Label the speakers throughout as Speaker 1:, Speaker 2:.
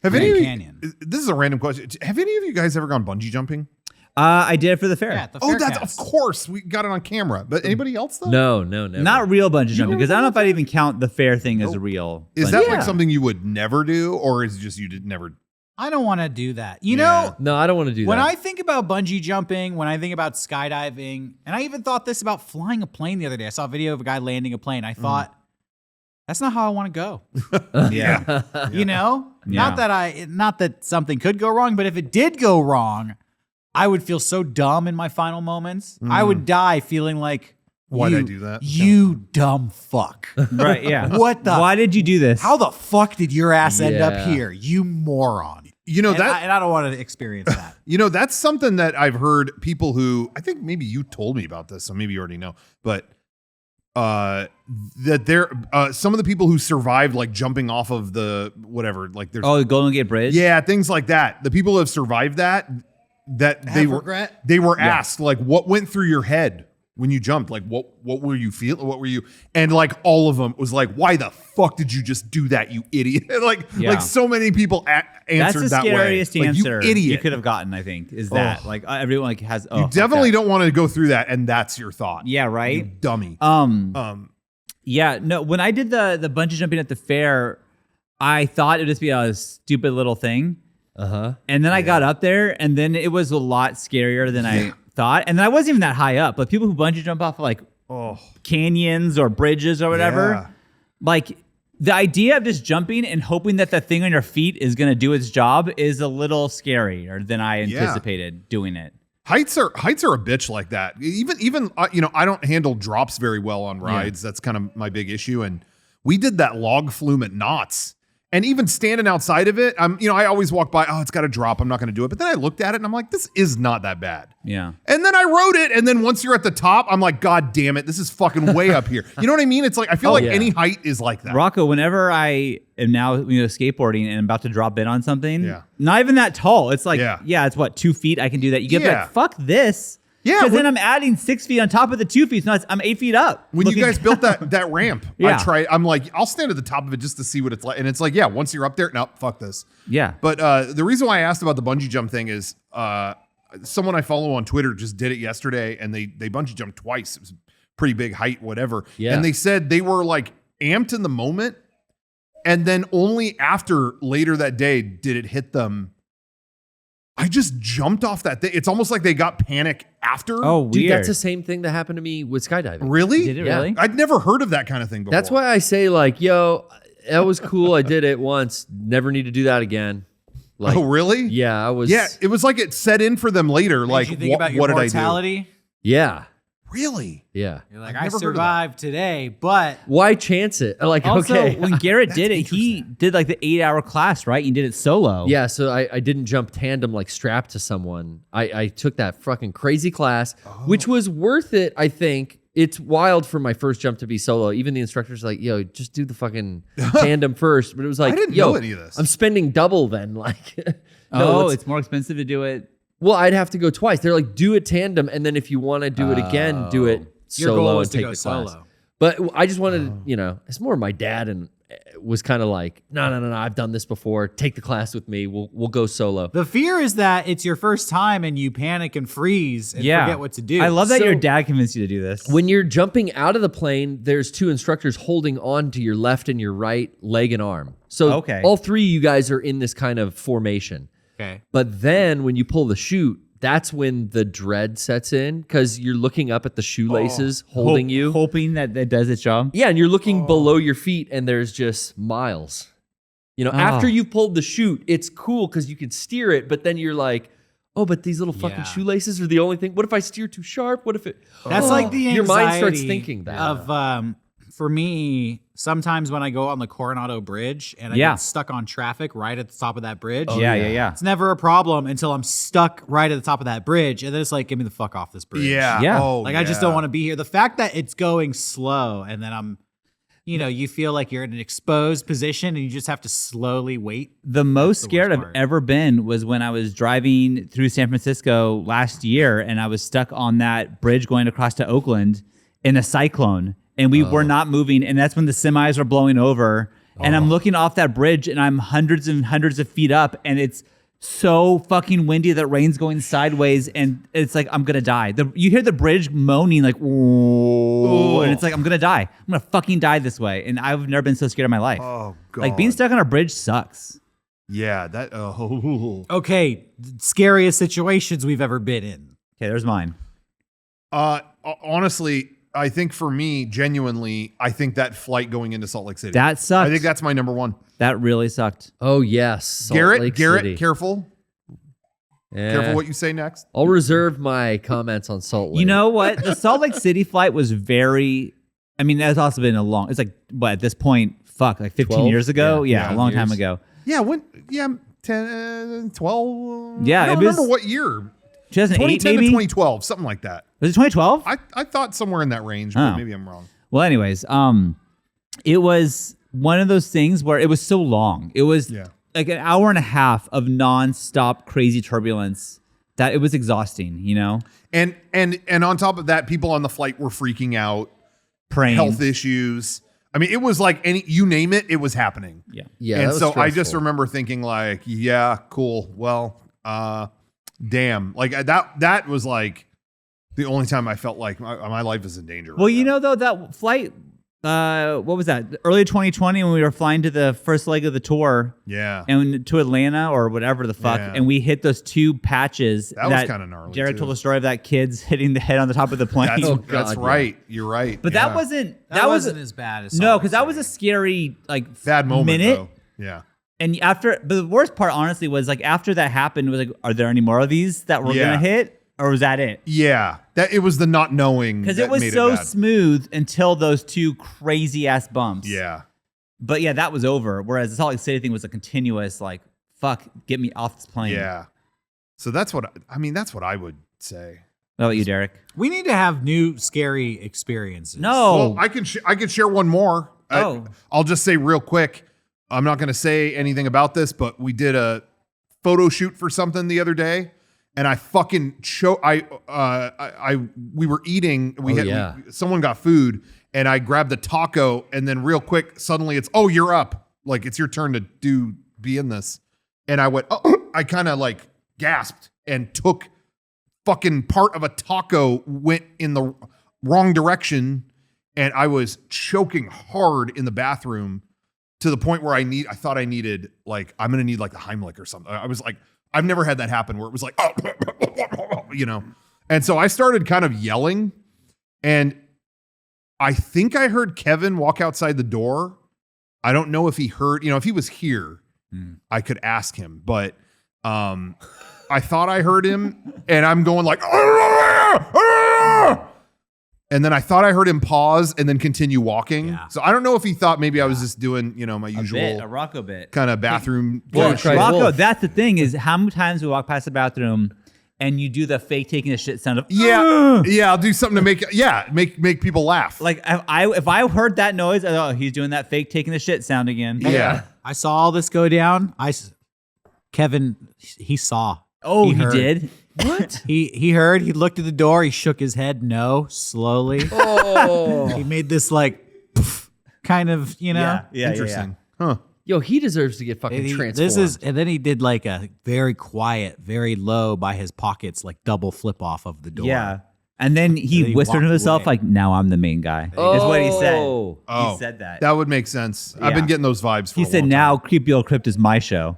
Speaker 1: Have
Speaker 2: Grand
Speaker 1: any of
Speaker 2: Canyon.
Speaker 1: this is a random question. Have any of you guys ever gone bungee jumping?
Speaker 3: I did it for the fair.
Speaker 2: Yeah, at the
Speaker 1: Oh, that's
Speaker 2: Faircast.
Speaker 1: of course. We got it on camera. But anybody else though?
Speaker 4: No, never.
Speaker 3: Not real bungee jumping, because I don't know if I'd even count the fair thing as a real.
Speaker 1: Is
Speaker 3: bungee
Speaker 1: that
Speaker 3: jump.
Speaker 1: like something you would never do, or is it just you did never?
Speaker 2: I don't want to do that. You
Speaker 1: Yeah.
Speaker 2: know,
Speaker 4: No, I don't want to do
Speaker 2: when
Speaker 4: that.
Speaker 2: I think about bungee jumping, when I think about skydiving, and I even thought this about flying a plane the other day. I saw a video of a guy landing a plane. I thought, that's not how I want to go.
Speaker 3: Yeah.
Speaker 2: You know,
Speaker 3: Yeah.
Speaker 2: not that something could go wrong, but if it did go wrong, I would feel so dumb in my final moments. I would die feeling like,
Speaker 1: Why'd I do that?
Speaker 2: You dumb fuck.
Speaker 3: Right, yeah.
Speaker 2: What the?
Speaker 3: Why did you do this?
Speaker 2: How the fuck did your ass end up
Speaker 4: Yeah.
Speaker 2: here? You moron.
Speaker 1: You know
Speaker 2: And
Speaker 1: that.
Speaker 2: I don't want to experience that.
Speaker 1: You know, that's something that I've heard people who, I think maybe you told me about this, so maybe you already know, but that there, some of the people who survived like jumping off of the whatever, like there's,
Speaker 3: the Golden Gate Bridge?
Speaker 1: yeah, things like that. The people who have survived that they were
Speaker 2: regret?
Speaker 1: they were asked like, what went through your head when you jumped? Like, what were you feeling? What were you? And like all of them was like, why the fuck did you just do that, you idiot? like so many people answered
Speaker 3: That's the
Speaker 1: that way.
Speaker 3: scariest
Speaker 1: Like,
Speaker 3: answer
Speaker 1: you idiot.
Speaker 3: you could have gotten, I think, is that. Like, everyone like has,
Speaker 1: You definitely don't want to go through that, and that's your thought.
Speaker 3: Yeah, right?
Speaker 1: You dummy.
Speaker 3: Yeah, no, when I did the bungee jumping at the fair, I thought it would just be a stupid little thing. And then I got up there, and then it was a lot scarier than I thought. And then I wasn't even that high up, but people who bungee jump off like canyons or bridges or whatever,
Speaker 1: Yeah.
Speaker 3: like the idea of just jumping and hoping that the thing on your feet is going to do its job is a little scarier than I anticipated doing it.
Speaker 1: Heights are a bitch like that. Even you know, I don't handle drops very well on rides. That's kind of my big issue. And we did that log flume at Knott's. And even standing outside of it, I always walk by, it's got a drop, I'm not going to do it. But then I looked at it and I'm like, this is not that bad.
Speaker 3: Yeah.
Speaker 1: And then I rode it, and then once you're at the top, I'm like, God damn it, this is fucking way up here. You know what I mean? It's like, I feel like any height is like that.
Speaker 3: Rocco, whenever I am now skateboarding and I'm about to drop in on something,
Speaker 1: Yeah.
Speaker 3: not even that tall. It's like,
Speaker 1: Yeah.
Speaker 3: it's what, 2 feet? I can do that. You get
Speaker 1: Yeah.
Speaker 3: like, fuck this.
Speaker 1: Yeah,
Speaker 3: Because
Speaker 1: when-
Speaker 3: then I'm adding 6 feet on top of the 2 feet. So I'm 8 feet up.
Speaker 1: When you guys built that ramp,
Speaker 3: Yeah.
Speaker 1: I'm like, I'll stand at the top of it just to see what it's like. And it's like, yeah, once you're up there, no, fuck this.
Speaker 3: Yeah.
Speaker 1: But the reason why I asked about the bungee jump thing is someone I follow on Twitter just did it yesterday, and they bungee jumped twice. It was a pretty big height, whatever.
Speaker 4: Yeah.
Speaker 1: And they said they were like amped in the moment, and then only after later that day did it hit them. I just jumped off that thing. It's almost like they got panic after.
Speaker 3: Oh, weird.
Speaker 4: Dude, that's the same thing that happened to me with skydiving.
Speaker 1: really?
Speaker 3: Did it
Speaker 4: Yeah.
Speaker 3: really?
Speaker 1: I'd never heard of that kind of thing before.
Speaker 4: That's why I say, like, yo, that was cool. I did it once. Never need to do that again. Like,
Speaker 1: oh, really?
Speaker 4: yeah, I was.
Speaker 1: Yeah, it was like it set in for them later. Like,
Speaker 2: Did you think
Speaker 1: what,
Speaker 2: about your
Speaker 1: what did I
Speaker 2: mortality?
Speaker 4: Yeah.
Speaker 1: do? Really?
Speaker 4: Yeah.
Speaker 2: You're like,
Speaker 1: I've
Speaker 2: I
Speaker 1: never heard of
Speaker 2: survived today, but
Speaker 4: Why chance it? Like,
Speaker 3: Also,
Speaker 4: okay.
Speaker 3: when Garrett did it, he did like the 8-hour class, right? You did it solo.
Speaker 4: Yeah, so I didn't jump tandem like strapped to someone. I took that fucking crazy class, which was worth it, I think. It's wild for my first jump to be solo. Even the instructor's like, yo, just do the fucking tandem first. But it was like,
Speaker 1: I didn't
Speaker 4: yo,
Speaker 1: know any of this.
Speaker 4: I'm spending double then. Like,
Speaker 3: Oh, it's more expensive to do it.
Speaker 4: well, I'd have to go twice. They're like, do it tandem, and then if you want to do it again, do it
Speaker 2: your
Speaker 4: solo
Speaker 2: goal was
Speaker 4: and
Speaker 2: to
Speaker 4: take
Speaker 2: go
Speaker 4: the class.
Speaker 2: solo.
Speaker 4: But I just wanted, it's more my dad and was kind of like, no, I've done this before. Take the class with me. We'll go solo.
Speaker 2: The fear is that it's your first time and you panic and freeze and forget what to do.
Speaker 3: I love that
Speaker 4: So-
Speaker 3: your dad convinced you to do this.
Speaker 4: When you're jumping out of the plane, there's 2 instructors holding on to your left and your right leg and arm. So
Speaker 3: Okay.
Speaker 4: all 3 of you guys are in this kind of formation.
Speaker 2: Okay.
Speaker 4: But then when you pull the chute, that's when the dread sets in because you're looking up at the shoelaces holding you.
Speaker 3: Hoping that that does its job.
Speaker 4: Yeah, and you're looking below your feet and there's just miles. After you've pulled the chute, it's cool because you can steer it, but then you're like, oh, but these little fucking shoelaces are the only thing. What if I steer too sharp? What if it...
Speaker 2: That's like the anxiety
Speaker 4: your mind starts thinking that.
Speaker 2: of for me, sometimes when I go on the Coronado Bridge and I get stuck on traffic right at the top of that bridge.
Speaker 3: Yeah.
Speaker 2: It's never a problem until I'm stuck right at the top of that bridge. And then it's like, get me the fuck off this bridge.
Speaker 3: Yeah.
Speaker 1: Oh,
Speaker 2: I just don't want to be here. The fact that it's going slow and then I'm, you feel like you're in an exposed position and you just have to slowly wait.
Speaker 3: The most scared
Speaker 2: worst
Speaker 3: I've
Speaker 2: part.
Speaker 3: ever been was when I was driving through San Francisco last year and I was stuck on that bridge going across to Oakland in a cyclone and we were not moving. And that's when the semis were blowing over and I'm looking off that bridge, and I'm hundreds and hundreds of feet up, and it's so fucking windy that rain's going sideways, and it's like I'm gonna die. You hear the bridge moaning like, "Whoa," and it's like I'm gonna die. I'm gonna fucking die this way, and I've never been so scared in my life.
Speaker 1: Oh god.
Speaker 3: Like being stuck on a bridge sucks.
Speaker 1: Yeah, that
Speaker 2: Okay, scariest situations we've ever been in.
Speaker 3: Okay, there's mine.
Speaker 1: Honestly, I think for me, genuinely, I think that flight going into Salt Lake City.
Speaker 3: That sucked.
Speaker 1: I think that's my number one.
Speaker 3: That really sucked.
Speaker 4: Oh yes, Salt Lake
Speaker 1: Garrett,
Speaker 4: City.
Speaker 1: careful.
Speaker 4: Yeah.
Speaker 1: Careful what you say next.
Speaker 4: I'll reserve my comments on Salt Lake.
Speaker 3: You know what? The Salt Lake City flight was very. I mean, that's also been a long. It's like, what, at this point, fuck, like 15
Speaker 4: 12?
Speaker 3: years ago?
Speaker 4: Yeah,
Speaker 3: Yeah, a long
Speaker 4: years.
Speaker 3: time ago.
Speaker 1: Yeah, 10, 12.
Speaker 3: Yeah,
Speaker 1: I don't
Speaker 3: it was-
Speaker 1: remember what year.
Speaker 3: 2008,
Speaker 1: 2010
Speaker 3: maybe?
Speaker 1: to 2012, something like that.
Speaker 3: Was it 2012?
Speaker 1: I thought somewhere in that range, but
Speaker 3: Oh.
Speaker 1: maybe I'm wrong.
Speaker 3: Well, anyways, it was one of those things where it was so long. It was
Speaker 1: Yeah.
Speaker 3: like an hour and a half of nonstop crazy turbulence that it was exhausting, you know?
Speaker 1: And on top of that, people on the flight were freaking out,
Speaker 3: Praying.
Speaker 1: health issues. I mean, it was like you name it, it was happening.
Speaker 3: Yeah.
Speaker 4: Yeah,
Speaker 1: And
Speaker 4: that was
Speaker 1: so I just
Speaker 4: stressful.
Speaker 1: remember thinking like, yeah, cool. Well, damn. Like that was like the only time I felt like my life is in danger.
Speaker 3: Well,
Speaker 1: right
Speaker 3: you
Speaker 1: now.
Speaker 3: know, though, that flight, what was that? Early 2020 when we were flying to the first leg of the tour
Speaker 1: Yeah.
Speaker 3: and to Atlanta or whatever the fuck,
Speaker 1: Yeah.
Speaker 3: and we hit those two patches.
Speaker 1: That was kinda gnarly,
Speaker 3: Jared
Speaker 1: too.
Speaker 3: told the story of that kid's hitting the head on the top of the plane.
Speaker 1: That's,
Speaker 4: Oh,
Speaker 1: that's
Speaker 4: God,
Speaker 1: right. You're right.
Speaker 3: But
Speaker 1: Yeah.
Speaker 3: that wasn't.
Speaker 2: That
Speaker 3: was
Speaker 2: wasn't as bad as
Speaker 3: no,
Speaker 2: Salt
Speaker 3: because
Speaker 2: Lake
Speaker 3: that was a
Speaker 2: City.
Speaker 3: scary like
Speaker 1: bad moment
Speaker 3: minute.
Speaker 1: though. Yeah.
Speaker 3: And but the worst part, honestly, was like after that happened, was like, are there any more of these that we're
Speaker 1: Yeah.
Speaker 3: gonna hit, or was that it?
Speaker 1: Yeah. That it was the not knowing
Speaker 3: Because
Speaker 1: that
Speaker 3: it was
Speaker 1: made
Speaker 3: so
Speaker 1: bad.
Speaker 3: smooth until those two crazy ass bumps.
Speaker 1: Yeah.
Speaker 3: But yeah, that was over. Whereas the Salt Lake City thing was a continuous, like, fuck, get me off this plane.
Speaker 1: Yeah. So that's what that's what I would say.
Speaker 3: What about you, Derek?
Speaker 2: We need to have new scary experiences.
Speaker 3: No.
Speaker 1: Well, I can share one more.
Speaker 3: Oh.
Speaker 1: I'll just say real quick. I'm not going to say anything about this, but we did a photo shoot for something the other day, and I fucking we were eating. Someone got food, and I grabbed the taco, and then real quick, suddenly it's you're up, like it's your turn to be in this, and I went. I kind of like gasped and took fucking part of a taco, went in the wrong direction, and I was choking hard in the bathroom to the point where I thought I needed like I'm gonna need like the Heimlich or something. I was like, I've never had that happen where it was like, you know. And so I started kind of yelling, and I think I heard Kevin walk outside the door. I don't know if he heard, if he was here, I could ask him, but I thought I heard him, and I'm going like, and then I thought I heard him pause and then continue walking.
Speaker 2: Yeah.
Speaker 1: So I don't know if he thought maybe I was just doing, my
Speaker 3: A
Speaker 1: usual
Speaker 3: Rocco bit.
Speaker 1: kind of bathroom.
Speaker 4: Well,
Speaker 1: kind of
Speaker 4: try
Speaker 1: shit.
Speaker 4: Wolf.
Speaker 3: Rocco, that's the thing is how many times we walk past the bathroom and you do the fake taking a shit sound of
Speaker 1: Yeah, I'll do something to make people laugh.
Speaker 3: Like if I heard that noise, he's doing that fake taking the shit sound again.
Speaker 1: yeah.
Speaker 2: I saw all this go down. Kevin, he saw.
Speaker 3: Oh, he
Speaker 2: heard.
Speaker 3: did.
Speaker 2: What? He heard. He looked at the door. He shook his head no, slowly.
Speaker 4: Oh,
Speaker 2: He made this like poof, kind of,
Speaker 3: Yeah.
Speaker 1: Interesting. Huh.
Speaker 4: yo, he deserves to get fucking
Speaker 2: And
Speaker 4: transformed.
Speaker 2: and then he did like a very quiet, very low by his pockets, like double flip off of the door.
Speaker 3: Yeah. And then
Speaker 2: And
Speaker 3: he
Speaker 2: he
Speaker 3: whispered to
Speaker 2: walked
Speaker 3: himself,
Speaker 2: away.
Speaker 3: like, now I'm the main guy. Is what he said.
Speaker 4: Oh.
Speaker 1: Oh,
Speaker 3: He said that.
Speaker 1: That would make sense. I've
Speaker 3: Yeah.
Speaker 1: been getting those vibes. For
Speaker 3: He
Speaker 1: a
Speaker 3: said,
Speaker 1: long
Speaker 3: now
Speaker 1: time.
Speaker 3: Creepy Old Crypt is my show.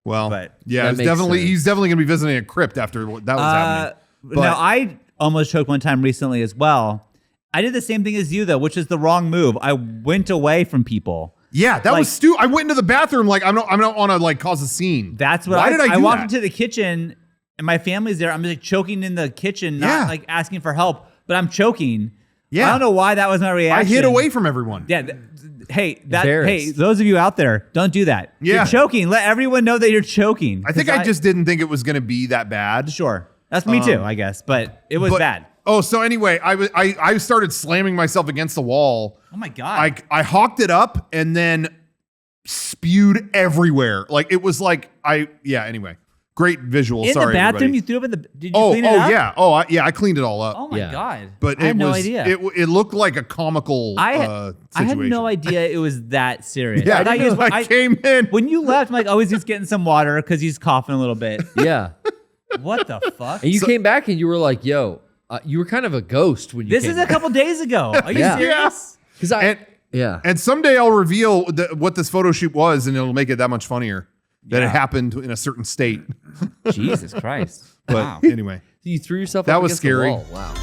Speaker 1: Well,
Speaker 3: but-
Speaker 1: yeah,
Speaker 4: That
Speaker 1: it's
Speaker 4: makes
Speaker 1: definitely
Speaker 4: sense.
Speaker 1: he's definitely gonna be visiting a crypt after that was happening. But-
Speaker 3: Now, I almost choked one time recently as well. I did the same thing as you, though, which is the wrong move. I went away from people.
Speaker 1: Yeah, that
Speaker 3: like-
Speaker 1: was stupid. I went into the bathroom like I don't want to like cause a scene.
Speaker 3: That's what
Speaker 1: Why did I do
Speaker 3: walked
Speaker 1: that?
Speaker 3: into the kitchen and my family's there. I'm like choking in the kitchen, not
Speaker 1: Yeah.
Speaker 3: like asking for help, but I'm choking.
Speaker 1: Yeah.
Speaker 3: I don't know why that was my
Speaker 1: I
Speaker 3: reaction.
Speaker 1: hid away from everyone.
Speaker 3: Yeah. Hey,
Speaker 4: Embarrassed.
Speaker 3: those of you out there, don't do that.
Speaker 1: Yeah.
Speaker 3: You're choking. Let everyone know that you're choking.
Speaker 1: I think
Speaker 3: 'Cause
Speaker 1: I just didn't think it was going to be that bad.
Speaker 3: sure. That's me too, I guess, but it was
Speaker 1: But-
Speaker 3: bad.
Speaker 1: Oh, so anyway, I started slamming myself against the wall.
Speaker 3: Oh my god.
Speaker 1: I hawked it up and then spewed everywhere. Like it was like anyway. Great visual.
Speaker 3: In
Speaker 1: Sorry,
Speaker 3: the bathroom,
Speaker 1: everybody.
Speaker 3: you threw up in the. Did you clean it up?
Speaker 1: Yeah. Yeah, I cleaned it all up.
Speaker 3: Oh my
Speaker 4: Yeah.
Speaker 3: god!
Speaker 1: But
Speaker 3: I had
Speaker 1: it
Speaker 3: no
Speaker 1: was
Speaker 3: idea.
Speaker 1: it looked like a comical
Speaker 3: I
Speaker 1: situation.
Speaker 3: had no idea it was that serious.
Speaker 1: Yeah,
Speaker 3: I thought he was,
Speaker 1: I came in.
Speaker 3: when you left, I'm like, oh, he's just getting some water because he's coughing a little bit.
Speaker 4: Yeah.
Speaker 3: What the fuck?
Speaker 4: And you came back and you were like, yo, you were kind of a ghost when you
Speaker 3: This
Speaker 4: came
Speaker 3: is a
Speaker 4: back.
Speaker 3: couple days ago. Are you
Speaker 4: Yeah.
Speaker 3: serious?
Speaker 4: Because yeah.
Speaker 1: And someday I'll reveal what this photo shoot was, and it'll make it that much funnier that it happened in a certain state.
Speaker 3: Jesus Christ.
Speaker 1: But
Speaker 3: Wow.
Speaker 1: anyway,
Speaker 4: You threw yourself
Speaker 1: That
Speaker 4: up
Speaker 1: was
Speaker 4: against the
Speaker 1: scary.
Speaker 4: wall. Wow.